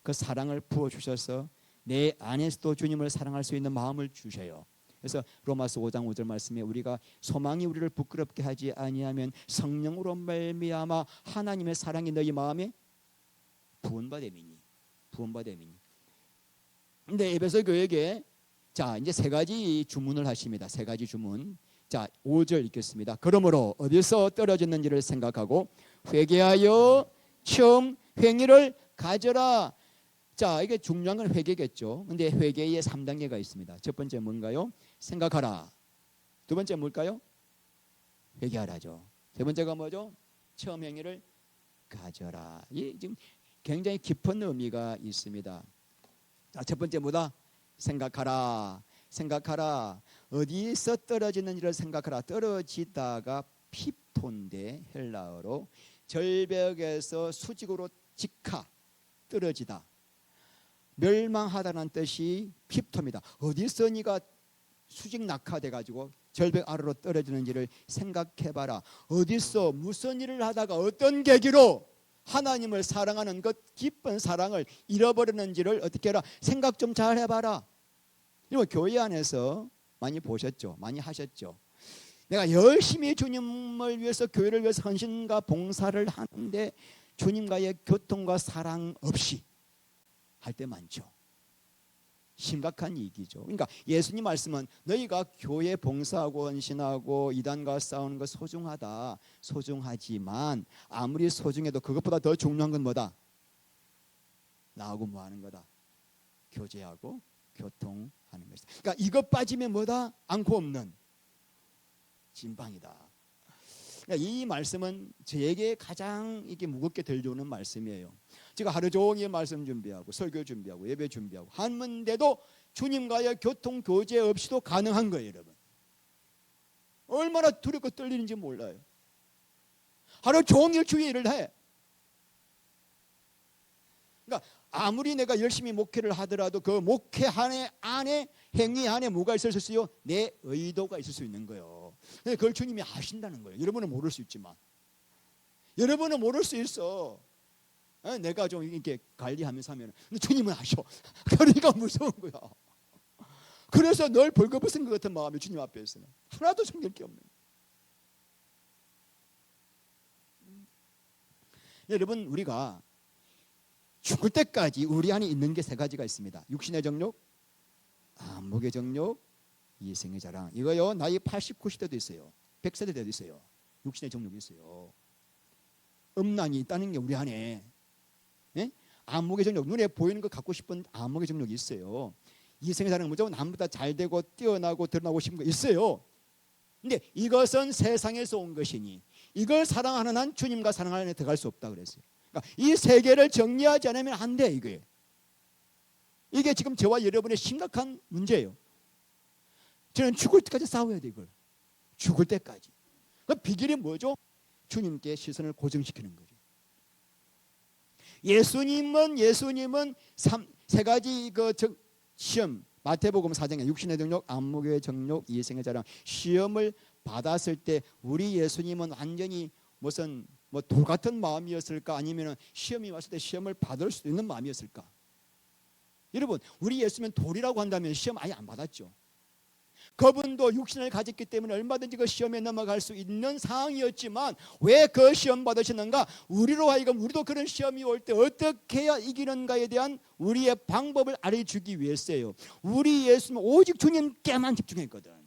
그 사랑을 부어주셔서 내 안에서도 주님을 사랑할 수 있는 마음을 주셔요. 그래서 로마서 5장 5절 말씀에 우리가 소망이 우리를 부끄럽게 하지 아니하면 성령으로 말미암아 하나님의 사랑이 너희 마음에 부은바됨이니. 근데 에베소 교회에 자 이제 세 가지 주문을 하십니다. 세 가지 주문. 자 5절 읽겠습니다. 그러므로 어디서 떨어졌는지를 생각하고 회개하여 처음 행위를 가져라. 자, 이게 중요한 건 회개겠죠. 근데 회개의 3단계가 있습니다. 첫 번째 뭔가요? 생각하라. 두 번째 뭘까요? 회개하라죠. 세 번째가 뭐죠? 처음 행위를 가져라. 이 지금 굉장히 깊은 의미가 있습니다. 자, 첫 번째 뭐다? 생각하라. 어디서 떨어지는지를 생각하라. 떨어지다가 핍톤데 헬라어로 절벽에서 수직으로 직하, 떨어지다. 멸망하다는 뜻이 핍토입니다. 어디서 네가 수직 낙하돼가지고 절벽 아래로 떨어지는지를 생각해봐라. 어디서 무슨 일을 하다가 어떤 계기로 하나님을 사랑하는 그 깊은 사랑을 잃어버리는지를 어떻게 해라. 생각 좀 잘 해봐라. 이거 교회 안에서 많이 보셨죠? 많이 하셨죠? 내가 열심히 주님을 위해서 교회를 위해서 헌신과 봉사를 하는데 주님과의 교통과 사랑 없이 할 때 많죠. 심각한 얘기죠. 그러니까 예수님 말씀은 너희가 교회 봉사하고 헌신하고 이단과 싸우는 거 소중하다. 소중하지만 아무리 소중해도 그것보다 더 중요한 건 뭐다? 나하고 뭐 하는 거다? 교제하고 교통하는 것이다. 그러니까 이것 빠지면 뭐다? 않고 없는 진방이다. 그러니까 이 말씀은 저에게 가장 이게 무겁게 들려오는 말씀이에요. 제가 하루 종일 말씀 준비하고 설교 준비하고 예배 준비하고 하는데도 주님과의 교통 교제 없이도 가능한 거예요, 여러분. 얼마나 두렵고 떨리는지 몰라요. 하루 종일 주의 일을 해. 그러니까 아무리 내가 열심히 목회를 하더라도 그 목회 안에 행위 안에 뭐가 있을 수 있어요? 내 의도가 있을 수 있는 거예요. 그걸 주님이 아신다는 거예요. 여러분은 모를 수 있지만 여러분은 모를 수 있어. 내가 좀 이렇게 관리하면서 하면 근데 주님은 아셔. 그러니까 무서운 거야. 그래서 늘 벌거벗은 것 같은 마음이 주님 앞에서는 하나도 숨길 게 없는 거예요. 여러분 우리가 죽을 때까지 우리 안에 있는 게 세 가지가 있습니다. 육신의 정욕, 안목의 정욕, 이생의 자랑. 이거요 나이 80, 90대도 있어요. 100세대 때도 있어요. 육신의 정욕이 있어요. 음란이 있다는 게 우리 안에. 네? 안목의 정욕, 눈에 보이는 거 갖고 싶은 안목의 정욕이 있어요. 이생의 자랑은 뭐죠? 남보다 잘 되고 뛰어나고 드러나고 싶은 거 있어요. 근데 이것은 세상에서 온 것이니 이걸 사랑하는 한 주님과 사랑하는 데 들어갈 수 없다 그랬어요. 그러니까 이 세 개를 정리하지 않으면 안 돼. 이게 지금 저와 여러분의 심각한 문제예요. 저는 죽을 때까지 싸워야 돼. 이걸 죽을 때까지. 그 비결이 뭐죠? 주님께 시선을 고정시키는 거죠. 예수님은 세 가지 시험 마태복음 4장에 육신의 정욕, 안목의 정욕, 이생의 자랑, 시험을 받았을 때 우리 예수님은 완전히 무슨 돌 같은 마음이었을까, 아니면 시험이 왔을 때 시험을 받을 수 있는 마음이었을까? 여러분, 우리 예수님은 돌이라고 한다면 시험 아예 안 받았죠. 그분도 육신을 가졌기 때문에 얼마든지 그 시험에 넘어갈 수 있는 상황이었지만 왜 그 시험 받으셨는가? 우리로 하여금 우리도 그런 시험이 올 때 어떻게 해야 이기는가에 대한 우리의 방법을 알려주기 위해서예요. 우리 예수님은 오직 주님께만 집중했거든.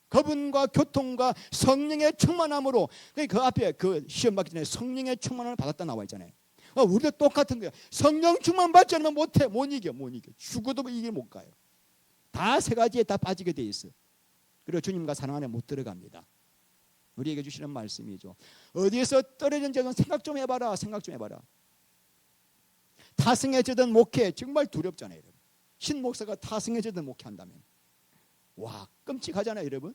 그분과 교통과 성령의 충만함으로, 그 앞에 그 시험 받기 전에 성령의 충만함을 받았다 나와 있잖아요. 우리도 똑같은 거야. 성령 충만 받지 않으면 못해. 못 이겨. 죽어도 이길 못 가요. 다 세 가지에 다 빠지게 돼 있어. 그리고 주님과 사랑 안에 못 들어갑니다. 우리에게 주시는 말씀이죠. 어디에서 떨어진지 생각 좀 해봐라. 타성해지던 목회 정말 두렵잖아요, 여러분. 신 목사가 타성해지던 목회한다면 와, 끔찍하잖아요, 여러분.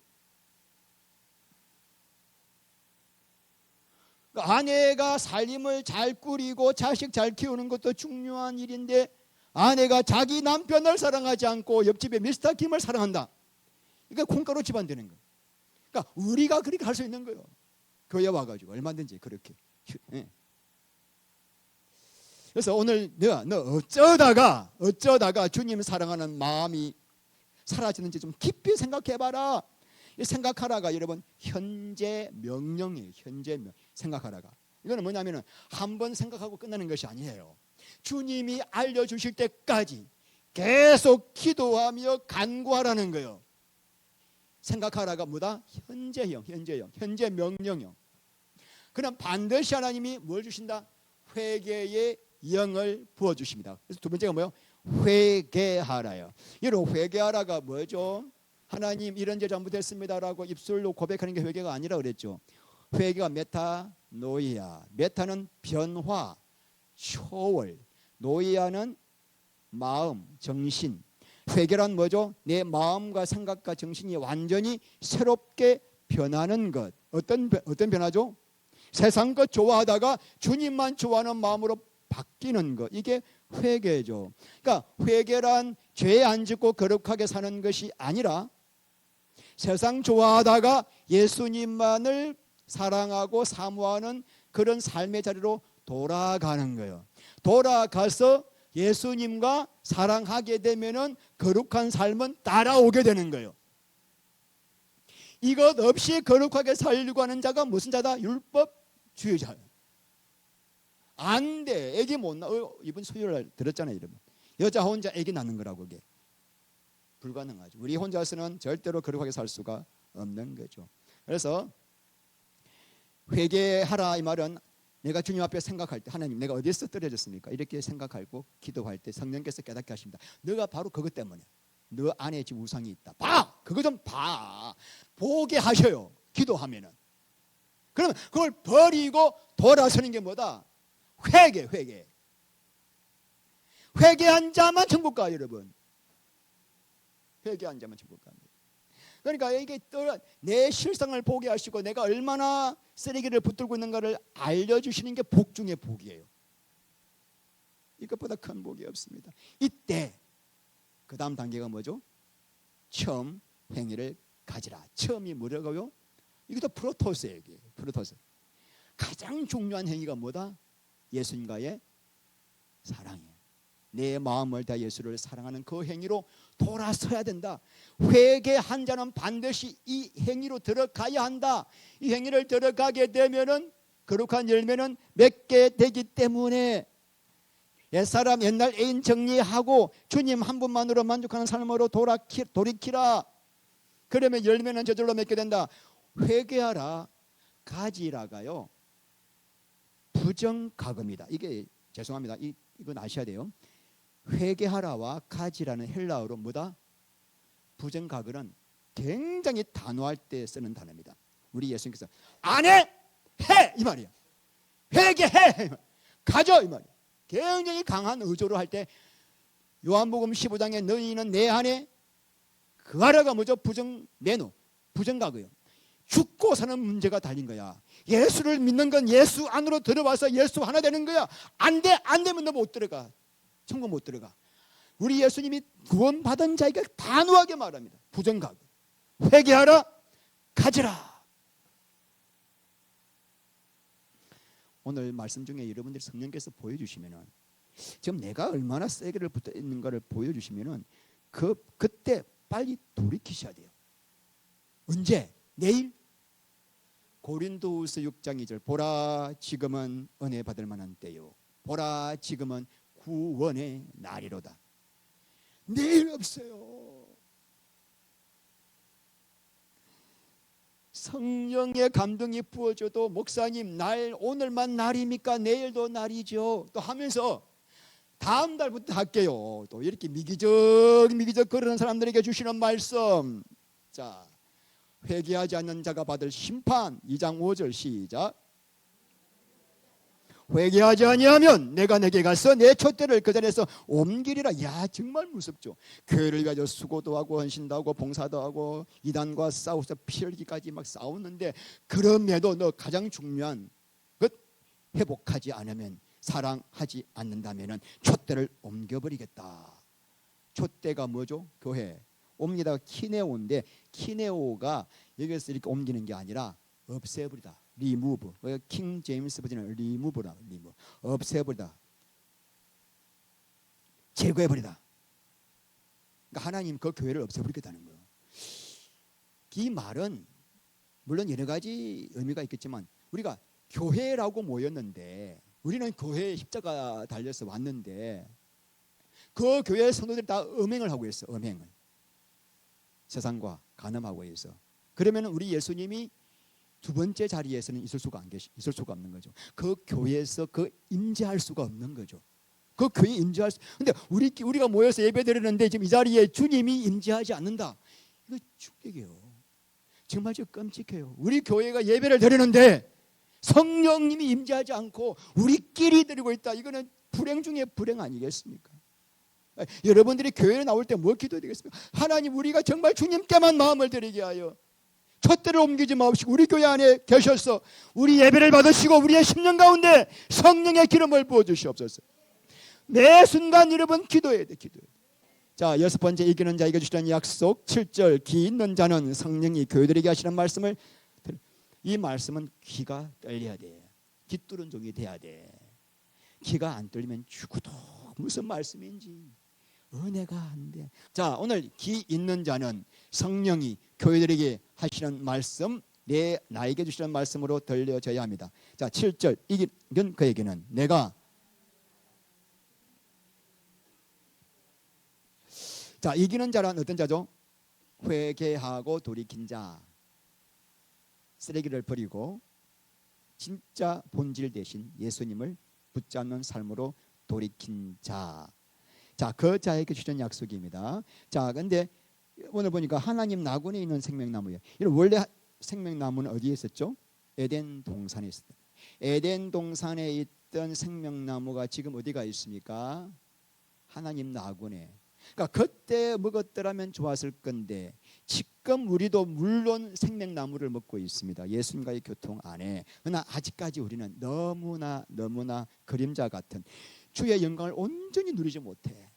아내가 살림을 잘 꾸리고 자식 잘 키우는 것도 중요한 일인데 아내가 자기 남편을 사랑하지 않고 옆집에 미스터 김을 사랑한다. 이거 콩가루 집안 되는 거예요. 그러니까 우리가 그렇게 할 수 있는 거예요. 교회 와가지고 얼마든지 그렇게. 그래서 오늘 너 어쩌다가 주님 사랑하는 마음이 사라지는지 좀 깊이 생각해봐라. 이 생각하라가 여러분 현재 명령이에요. 생각하라가. 이거는 뭐냐면은 한 번 생각하고 끝나는 것이 아니에요. 주님이 알려주실 때까지 계속 기도하며 간구하라는 거예요. 생각하라가 뭐다? 현재형, 현재 명령형. 그럼 반드시 하나님이 뭘 주신다? 회개의 영을 부어주십니다. 그래서 두 번째가 뭐예요? 회개하라요. 이런 회개하라가 뭐죠? 하나님 이런 죄 잘못했습니다라고 입술로 고백하는 게 회개가 아니라 그랬죠. 회개가 메타노이아. 메타는 변화, 초월. 노이아는 마음, 정신. 회개란 뭐죠? 내 마음과 생각과 정신이 완전히 새롭게 변하는 것. 어떤 변화죠? 세상 것 좋아하다가 주님만 좋아하는 마음으로 바뀌는 것. 이게 회개죠. 그러니까 회개란 죄 안 짓고 거룩하게 사는 것이 아니라 세상 좋아하다가 예수님만을 사랑하고 사모하는 그런 삶의 자리로 돌아가는 거예요. 돌아가서 예수님과 사랑하게 되면은 거룩한 삶은 따라오게 되는 거예요. 이것 없이 거룩하게 살려고 하는 자가 무슨 자다? 율법주의자예요. 안 돼. 애기 못 낳아. 이번 수요일 들었잖아요, 여러분. 여자 혼자 애기 낳는 거라고. 그게 불가능하죠. 우리 혼자서는 절대로 거룩하게 살 수가 없는 거죠. 그래서 회개하라 이 말은 내가 주님 앞에 생각할 때 하나님 내가 어디에서 떨어졌습니까? 이렇게 생각하고 기도할 때 성령께서 깨닫게 하십니다. 너가 바로 그것 때문에 너 안에 지금 우상이 있다. 봐! 그거 좀 봐. 보게 하셔요. 기도하면은. 그러면 그걸 버리고 돌아서는 게 뭐다? 회개. 회개한 자만 천국 가, 여러분. 회개한 자만 천국 갑니다. 그러니까 이게 내 실상을 보게 하시고 내가 얼마나 쓰레기를 붙들고 있는가를 알려주시는 게 복 중의 복이에요. 이것보다 큰 복이 없습니다. 이때 그 다음 단계가 뭐죠? 처음 행위를 가지라. 처음이 뭐라고요? 이것도 프로토스예요. 이게 프로토스. 가장 중요한 행위가 뭐다? 예수님과의 사랑이에요. 내 마음을 다 예수를 사랑하는 그 행위로 돌아서야 된다. 회개한 자는 반드시 이 행위로 들어가야 한다. 이 행위를 들어가게 되면은 거룩한 열매는 맺게 되기 때문에 옛사람 옛날 애인 정리하고 주님 한 분만으로 만족하는 삶으로 돌이키라. 그러면 열매는 저절로 맺게 된다. 회개하라. 가지라가요 부정가금이다. 이게 죄송합니다. 이건 아셔야 돼요. 회개하라와 가지라는 헬라어로 뭐다? 부정가글은 굉장히 단호할 때 쓰는 단어입니다. 우리 예수님께서 안 해! 해! 이 말이에요. 회개해! 가져! 이 말이에요. 굉장히 강한 의조로 할 때 요한복음 15장에 너희는 내 안에 그 하라가 뭐죠? 부정가그예요. 죽고 사는 문제가 달린 거야. 예수를 믿는 건 예수 안으로 들어와서 예수 하나 되는 거야. 안 되면 너 못 들어가. 천국 못 들어가. 우리 예수님이 구원받은 자에게 단호하게 말합니다. 부정각 회개하라, 가지라. 오늘 말씀 중에 여러분들이 성령께서 보여주시면은 지금 내가 얼마나 세게를 붙어 있는가를 보여주시면은 그때 빨리 돌이키셔야 돼요. 언제? 내일? 고린도후서 6장 2절 보라 지금은 은혜 받을 만한 때요 보라 지금은 구원의 날이로다. 내일 없어요. 성령의 감동이 부어져도 목사님 날 오늘만 날입니까? 내일도 날이죠. 또 하면서 다음 달부터 할게요. 또 이렇게 미기적 그러는 사람들에게 주시는 말씀. 자, 회개하지 않는 자가 받을 심판 2장 5절 시작. 회개하지 아니하면 내가 내게 가서 내 촛대를 그 자리에서 옮기리라. 야, 정말 무섭죠. 교회를 위하여 수고도 하고 헌신도 하고 봉사도 하고 이단과 싸워서 피 흘리기까지 막 싸우는데 그럼에도 너 가장 중요한 것 회복하지 않으면 사랑하지 않는다면 촛대를 옮겨버리겠다. 촛대가 뭐죠? 교회. 옮기다가 키네오인데 키네오가 여기서 이렇게 옮기는 게 아니라 없애버리다. 리무브. 킹 제임스 버전은 리무브라. 리무브. 없애버리다. 제거해버리다. 그러니까 하나님 그 교회를 없애버리겠다는 거예요. 이 말은 물론 여러 가지 의미가 있겠지만 우리가 교회라고 모였는데 우리는 교회에 십자가 달려서 왔는데 그 교회 성도들이 다 음행을 하고 있어. 음행을. 세상과 간음하고 있어. 그러면 우리 예수님이 두 번째 자리에서는 있을 수가 없는 거죠. 그 교회에서 임재할 수가 없는 거죠. 그 교회에 임재할 수. 근데 우리가 모여서 예배드리는데 지금 이 자리에 주님이 임재하지 않는다. 이거 충격이에요. 정말 좀 끔찍해요. 우리 교회가 예배를 드리는데 성령님이 임재하지 않고 우리끼리 드리고 있다. 이거는 불행 중에 불행 아니겠습니까? 여러분들이 교회에 나올 때 뭐 기도해야 되겠습니까? 하나님 우리가 정말 주님께만 마음을 드리게 하여 촛대를 옮기지 마시고 우리 교회 안에 계셔서 우리 예배를 받으시고 우리의 심령 가운데 성령의 기름을 부어주시옵소서. 매 순간 여러분 기도해야 돼. 기도해야 돼. 자, 여섯 번째 이기는 자에게 주시는 약속 7절 기 있는 자는 성령이 교회들에게 하시는 말씀을 이 말씀은 귀가 떨려야 돼. 귀 뚫은 종이 돼야 돼. 귀가 안 떨리면 죽어도 무슨 말씀인지 은혜가 안 돼. 자, 오늘 기 있는 자는 성령이 교회들에게 하시는 말씀 나에게 주시는 말씀으로 들려져야 합니다. 자, 7절 이기는 그에게는 내가 자, 이기는 자란 어떤 자죠? 회개하고 돌이킨 자. 쓰레기를 버리고 진짜 본질 대신 예수님을 붙잡는 삶으로 돌이킨 자. 자, 그 자에게 주신 약속입니다. 자, 근데 오늘 보니까 하나님 나군에 있는 생명나무예요. 원래 생명나무는 어디에 있었죠? 에덴 동산에 있었다. 에덴 동산에 있던 생명나무가 지금 어디가 있습니까? 하나님 나군에. 그러니까 그때 먹었더라면 좋았을 건데 지금 우리도 물론 생명나무를 먹고 있습니다. 예수님과의 교통 안에. 그러나 아직까지 우리는 너무나 그림자 같은 주의 영광을 온전히 누리지 못해.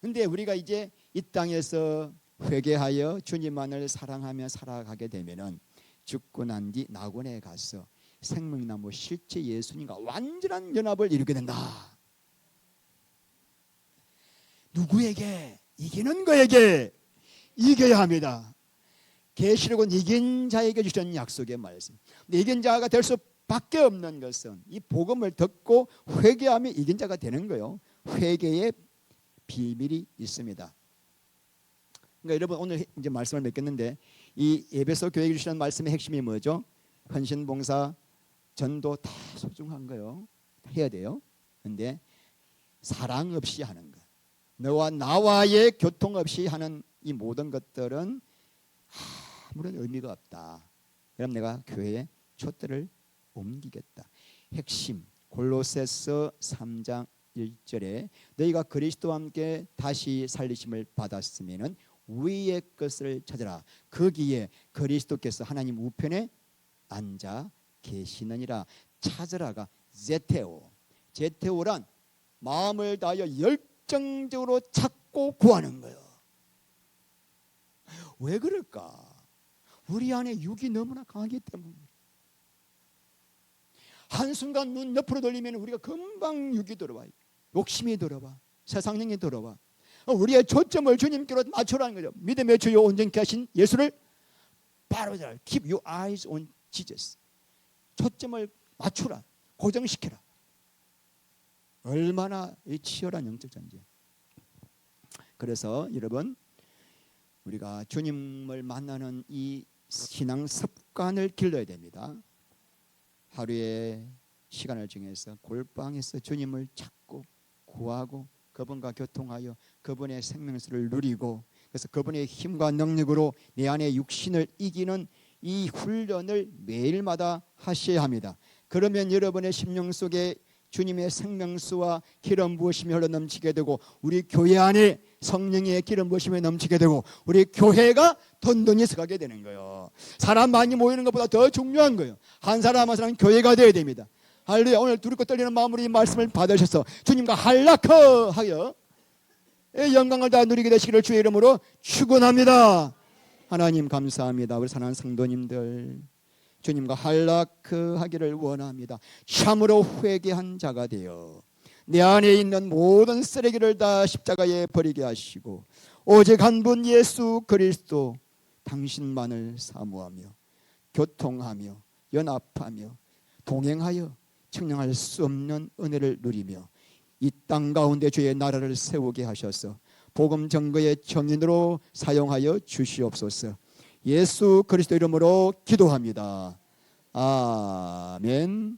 근데 우리가 이제 이 땅에서 회개하여 주님만을 사랑하며 살아가게 되면은 죽고 난 뒤 낙원에 가서 생명나무 실제 예수님과 완전한 연합을 이루게 된다. 누구에게? 이기는 거에게 이겨야 합니다. 계시록은 이긴 자에게 주신 약속의 말씀. 이긴 자가 될 수밖에 없는 것은 이 복음을 듣고 회개하며 이긴 자가 되는 거예요. 회개의 비밀이 있습니다. 그러니까 여러분 오늘 이제 말씀을 맺겠는데 이 에베소 교회에 주시는 말씀의 핵심이 뭐죠? 헌신, 봉사, 전도 다 소중한 거요. 해야 돼요. 그런데 사랑 없이 하는 것, 너와 나와의 교통 없이 하는 이 모든 것들은 아무런 의미가 없다. 그럼 내가 교회에 촛대를 옮기겠다. 핵심 골로새서 3장 1절에 너희가 그리스도와 함께 다시 살리심을 받았으면은 위의 것을 찾으라. 거기에 그리스도께서 하나님 우편에 앉아 계시느니라. 찾으라가 제테오. 제테오란 마음을 다하여 열정적으로 찾고 구하는 거예요. 왜 그럴까? 우리 안에 육이 너무나 강하기 때문에. 한순간 눈 옆으로 돌리면 우리가 금방 육이 들어와요. 욕심이 들어와. 세상령이 들어와. 우리의 초점을 주님께로 맞추라는 거죠. 믿음의 주요 온전케 하신 예수를 바로 잘 Keep your eyes on Jesus. 초점을 맞추라. 고정시켜라. 얼마나 치열한 영적 전쟁. 그래서 여러분, 우리가 주님을 만나는 이 신앙 습관을 길러야 됩니다. 하루에 시간을 정해서 골방에서 주님을 찾고 구하고 그분과 교통하여 그분의 생명수를 누리고, 그래서 그분의 힘과 능력으로 내 안에 육신을 이기는 이 훈련을 매일마다 하셔야 합니다. 그러면 여러분의 심령 속에 주님의 생명수와 기름 부으심이 흘러넘치게 되고, 우리 교회 안에 성령의 기름 부으심이 넘치게 되고, 우리 교회가 던던히 서가게 되는 거예요. 사람 많이 모이는 것보다 더 중요한 거예요. 한 사람 한 사람 교회가 되어야 됩니다. 할렐루야. 오늘 두렵고 떨리는 마음으로 이 말씀을 받으셔서 주님과 한락하여 영광을 다 누리게 되시기를 주의 이름으로 축원합니다. 하나님 감사합니다. 우리 사랑하는 성도님들, 주님과 한락하기를 원합니다. 참으로 회개한 자가 되어 내 안에 있는 모든 쓰레기를 다 십자가에 버리게 하시고, 오직 한 분 예수 그리스도 당신만을 사모하며 교통하며 연합하며 동행하여 측량할 수 없는 은혜를 누리며 이 땅 가운데 주의 나라를 세우게 하셔서 복음 증거의 정인으로 사용하여 주시옵소서. 예수 그리스도 이름으로 기도합니다. 아멘.